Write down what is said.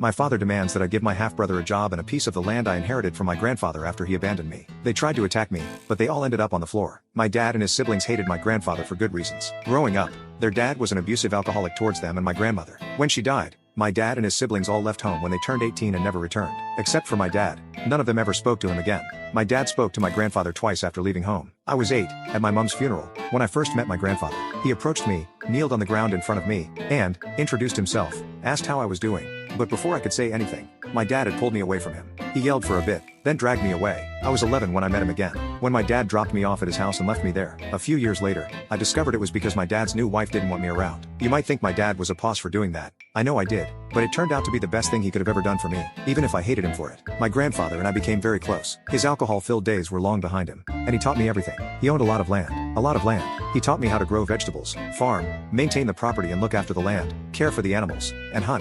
My father demands that I give my half-brother a job and a piece of the land I inherited from my grandfather after he abandoned me. They tried to attack me, but they all ended up on the floor. My dad and his siblings hated my grandfather for good reasons. Growing up, their dad was an abusive alcoholic towards them and my grandmother. When she died, my dad and his siblings all left home when they turned 18 and never returned. Except for my dad, none of them ever spoke to him again. My dad spoke to my grandfather twice after leaving home. I was 8, at my mom's funeral, when I first met my grandfather. He approached me, kneeled on the ground in front of me, and introduced himself, asked how I was doing. But before I could say anything, my dad had pulled me away from him. He yelled for a bit, then dragged me away. I was 11 when I met him again. When my dad dropped me off at his house and left me there, a few years later, I discovered it was because my dad's new wife didn't want me around. You might think my dad was a boss for doing that. I know I did, but it turned out to be the best thing he could have ever done for me, even if I hated him for it. My grandfather and I became very close. His alcohol-filled days were long behind him, and he taught me everything. He owned a lot of land. A lot of land. He taught me how to grow vegetables, farm, maintain the property and look after the land, care for the animals, and hunt.